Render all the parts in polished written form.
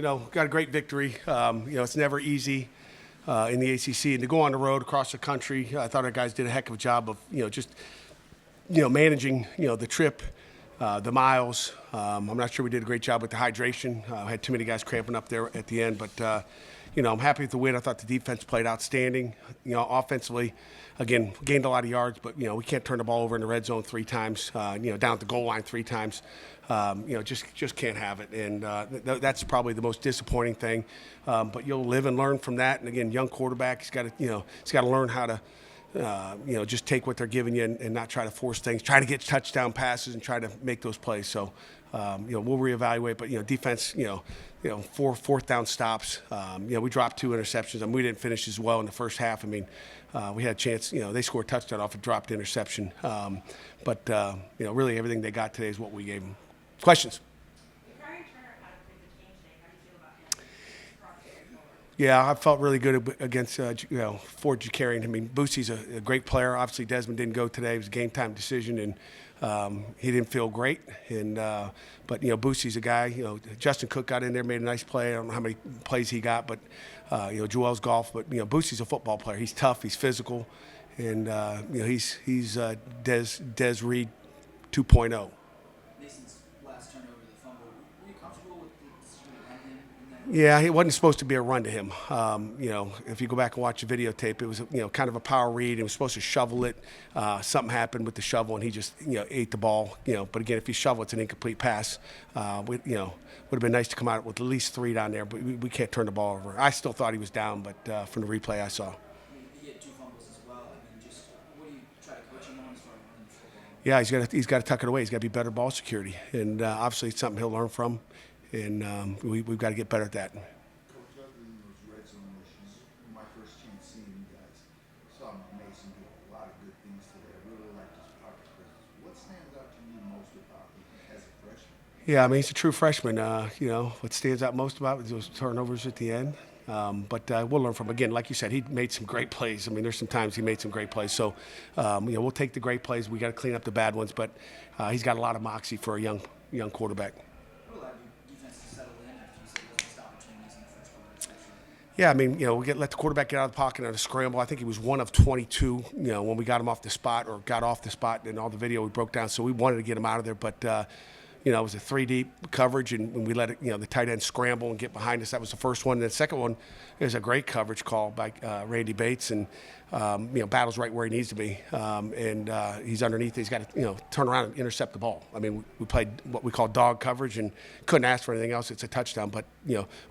got a great victory. It's never easy in the ACC, and to go on the road across the country, I thought our guys did a heck of a job of, just managing, the trip, the miles. I'm not sure we did a great job with the hydration. I had too many guys cramping up there at the end, but I'm happy with the win. I thought the defense played outstanding. Offensively, again, gained a lot of yards, but we can't turn the ball over in the red zone 3 times. Down at the goal line 3 times. Just can't have it, and that's probably the most disappointing thing. But you'll live and learn from that. And again, young quarterback, he's got to learn how to. Just take what they're giving you and not try to force things. Try to get touchdown passes and try to make those plays. So, we'll reevaluate. But defense, 4 fourth down stops. We dropped 2 interceptions. We didn't finish as well in the first half. We had a chance. They scored a touchdown off a dropped interception. But really everything they got today is what we gave them. Questions? Yeah, I felt really good against, Ford Jakarian. Boosie's a great player. Obviously, Desmond didn't go today. It was a game-time decision, and he didn't feel great. But Boosie's a guy. Justin Cook got in there, made a nice play. I don't know how many plays he got, but, Joel's golf. But, Boosie's a football player. He's tough. He's physical. And, he's Des Reed 2.0. Yeah, it wasn't supposed to be a run to him. If you go back and watch the videotape, it was kind of a power read. He was supposed to shovel it. Something happened with the shovel, and he just ate the ball. But again, if you shovel, it's an incomplete pass. Would have been nice to come out with at least 3 down there, but we can't turn the ball over. I still thought he was down, but from the replay I saw. He had 2 fumbles as well. What do you try to coach him on as far as running the football? Yeah, he's got to tuck it away. He's got to be better ball security, and obviously it's something he'll learn from. And we've got to get better at that. Coach, other than those red zone issues, my first chance seeing you guys, saw Mason do a lot of good things today. I really like his pocket presence. What stands out to you most about him as a freshman? Yeah, he's a true freshman. What stands out most about it is those turnovers at the end. But we'll learn from him. Again, like you said, he made some great plays. There's some times he made some great plays. So, we'll take the great plays. We got to clean up the bad ones. But he's got a lot of moxie for a young quarterback. Yeah, let the quarterback get out of the pocket on a scramble. I think he was 1 of 22, when we got him off the spot or got off the spot, and all the video we broke down. So we wanted to get him out of there, but it was a 3-deep coverage, and we let it, the tight end scramble and get behind us. That was the first one. And the second one is a great coverage call by Randy Bates, and battles right where he needs to be, and he's underneath. He's got to turn around and intercept the ball. We played what we call dog coverage and couldn't ask for anything else. It's a touchdown. But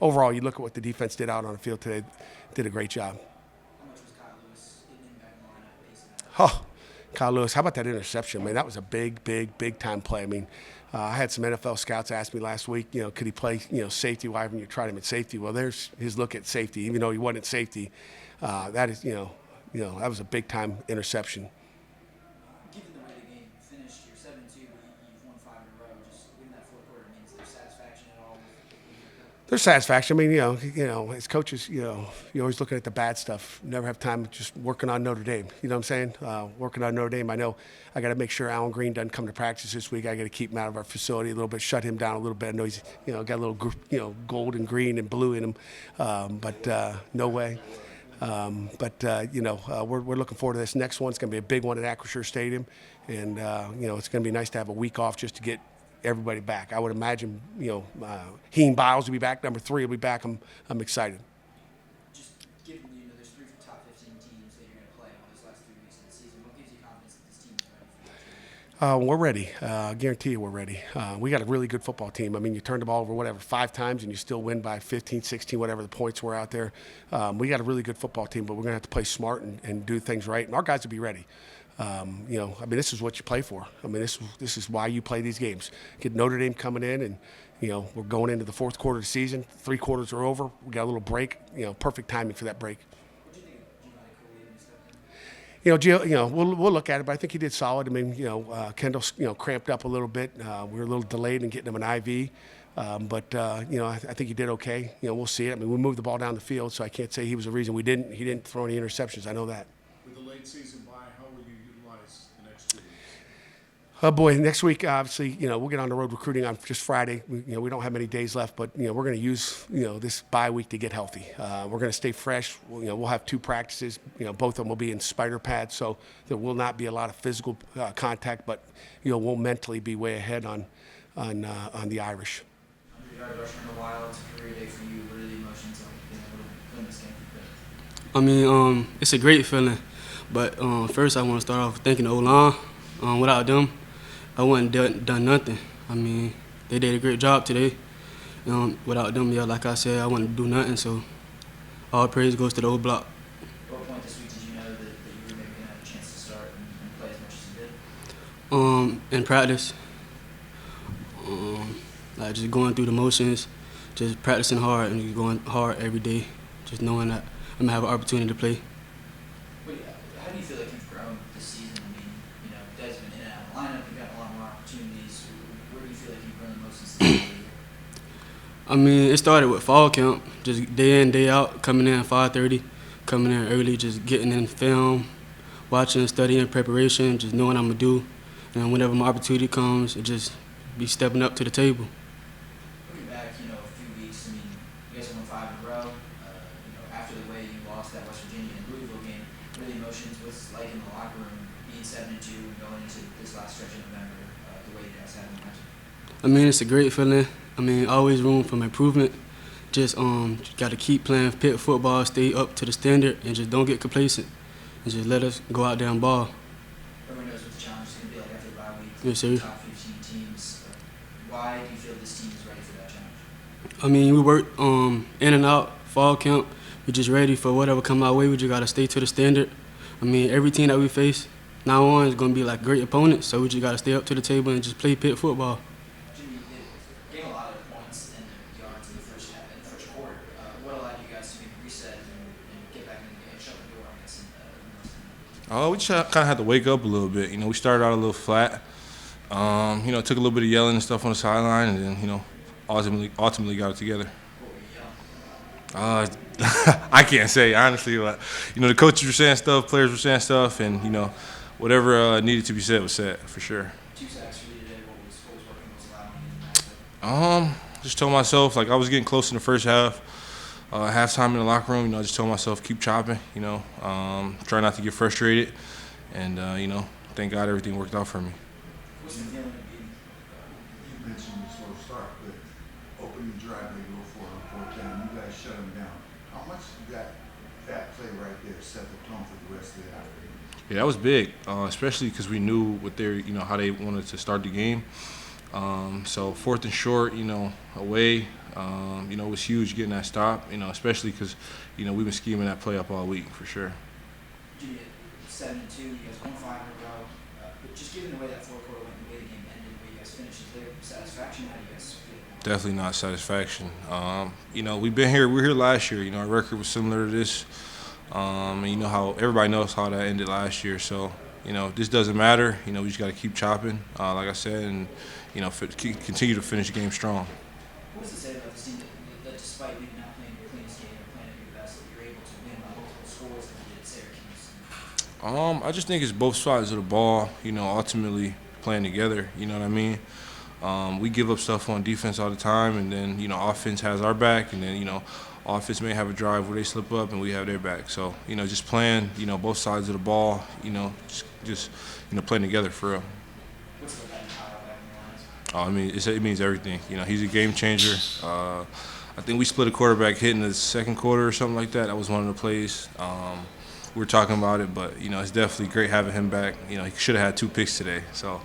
overall, you look at what the defense did out on the field today. Did a great job. How much was Kyle Lewis in the back line? Oh, Kyle Lewis, how about that interception? That was a big time play. I had some NFL scouts ask me last week, could he play, safety? Why haven't you tried him at safety? Well, there's his look at safety. Even though he wasn't at safety, that is, that was a big time interception. Given the way the game finished, you're 7-2, but you've won 5 in a row. Just winning that fourth quarter means there's satisfaction at all. There's satisfaction. As coaches, you're always looking at the bad stuff. Never have time just working on Notre Dame. You know what I'm saying? Working on Notre Dame. I know I got to make sure Alan Green doesn't come to practice this week. I got to keep him out of our facility a little bit, shut him down a little bit. I know he's, got a little, gold and green and blue in him, but no way. We're looking forward to this next one. It's going to be a big one at Acrisure Stadium, and it's going to be nice to have a week off just to get everybody back. I would imagine, Heen Biles will be back. Number 3 will be back. I'm excited. Just given there's 3 top 15 teams that you're going to play on these last 3 weeks of the season, what gives you confidence that this team is ready for you? We're ready. I guarantee you we're ready. We got a really good football team. You turn the ball over, 5 times, and you still win by 15, 16, whatever the points were out there. We got a really good football team, but we're going to have to play smart and do things right. And our guys will be ready. This is what you play for. This is why you play these games. Get Notre Dame coming in, and we're going into the 4th quarter of the season. 3 quarters are over. We got a little break. Perfect timing for that break. What do you think of Giovanni Cooley? We'll look at it, but I think he did solid. Kendall, cramped up a little bit. We were a little delayed in getting him an IV. I think he did okay. We'll see it. We moved the ball down the field, so I can't say he was the reason he didn't throw any interceptions. I know that. With the late season bye, how will you utilize the next 2 weeks? Oh boy, next week obviously, we'll get on the road recruiting on just Friday. We don't have many days left, but we're going to use this bye week to get healthy. We're going to stay fresh. We'll have 2 practices. Both of them will be in spider pads, so there will not be a lot of physical contact, but we'll mentally be way ahead on the Irish. 100-yard rusher in a while. It's a career day for you. What are the emotions like being able to win this game for Pitt? I mean, it's a great feeling, but first I want to start off thanking the O-line. Without them, I wouldn't done nothing. I mean, they did a great job today. Without them, like I said, I wouldn't do nothing. So all praise goes to the old block. At what point this week did you know that you were maybe going to have a chance to start and play as much as you did? In practice, like just going through the motions, just practicing hard and just going hard every day, just knowing that I'm gonna have an opportunity to play. How do you feel like you've grown this season? I mean, you guys have been in and out of the lineup. You've got a lot more opportunities. Where do you feel like you've grown the most since the beginning of the year? I mean, it started with fall camp, just day in, day out, coming in at 5:30, coming in early, just getting in film, watching, studying, preparation, just knowing what I'm gonna do, and whenever my opportunity comes, it just be stepping up to the table. Looking back, a few weeks. I mean, you guys have won 5 in a row. After the way you lost that West Virginia and Louisville game, what are the emotions? What's it like in the locker room, being 7-2 and going into this last stretch of November, the way you guys have in match? I mean, it's a great feeling. I mean, always room for improvement. Just got to keep playing Pitt football, stay up to the standard, and just don't get complacent, and just let us go out there and ball. Everyone knows what the challenge is going to be like after the bye week. Yes, sir. Top 15 teams. Why do you feel this team is ready for that challenge? I mean, we worked in and out fall camp. We just ready for whatever come our way. We just got to stay to the standard. I mean, every team that we face now on is going to be like great opponents, so we just got to stay up to the table and just play Pitt football. Jimmy, you gained a lot of points and yards in the first half, in the first quarter. What allowed you guys to maybe reset and get back in the game, shut the door, I guess, We just kind of had to wake up a little bit. We started out a little flat. It took a little bit of yelling and stuff on the sideline, and then, ultimately got it together. what were you yelling? I can't say, honestly. But, the coaches were saying stuff, players were saying stuff, and, whatever needed to be said was said, for sure. 2 sacks for you today. What was working? What was allowing you in the matchup? Just told myself, I was getting close in the first half. Halftime in the locker room, I just told myself, keep chopping, try not to get frustrated. And, thank God everything worked out for me. What's the feeling of being? You mentioned the slow start, but opening drive they go for on 4th down. You guys shut them down. How much did that play right there set the tone for the rest of the afternoon? Yeah, that was big, especially because we knew what their, how they wanted to start the game. So 4th and short, away, it was huge getting that stop, especially because, we've been scheming that play up all week for sure. Jimmy, 7-2, you guys won 5 in a row. But just given the way that 4th quarter went, the way the game ended, the way you guys finished, is there satisfaction? How do you guys feel? Definitely not satisfaction. We've been here. We were here last year. Our record was similar to this. And how everybody knows how that ended last year. So, this doesn't matter. We just got to keep chopping, like I said, and, continue to finish the game strong. What does it say about this team that despite maybe not playing your cleanest game or playing at your best, that you're able to win by multiple scores like you did at Syracuse? I just think it's both sides of the ball, ultimately playing together. You know what I mean? We give up stuff on defense all the time, and then, offense has our back, and then, offense may have a drive where they slip up and we have their back. So, just playing, both sides of the ball, just playing together for real. What's the having Kyle back in the lines? It means everything. He's a game changer. I think we split a quarterback hit in the second quarter or something like that. That was one of the plays. We were talking about it, but, it's definitely great having him back. He should have had 2 picks today, so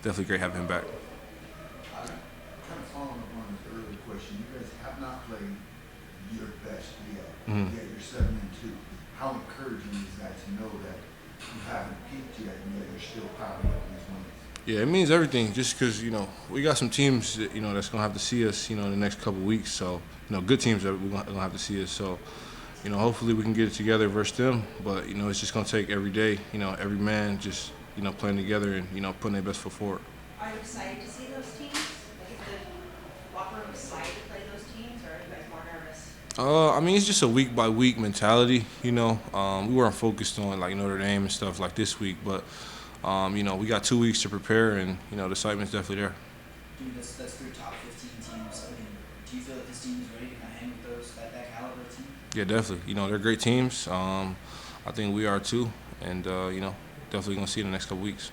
definitely great having him back. Kind of following up on his earlier question, you guys have not played your best yet. Yet you're 7-2. How encouraging is that to know that you haven't peaked yet and yet you're still piling up these wins? Yeah, it means everything. Just because we got some teams that, that's gonna have to see us, in the next couple of weeks. So good teams that we're gonna have to see us. So hopefully we can get it together versus them. But it's just gonna take every day. Every man just playing together and putting their best foot forward. Are you excited to see those teams? Like, is the locker room excited to play those teams, or are you guys more nervous? It's just a week by week mentality. We weren't focused on like Notre Dame and stuff like this week, but you know, we got 2 weeks to prepare, and you know, the excitement's definitely there. Dude, that's three top 15 teams. I mean, do you feel that this team is ready to kind of hang with that caliber of team? Yeah, definitely. You know, they're great teams. I think we are too, and you know, definitely gonna see in the next couple weeks.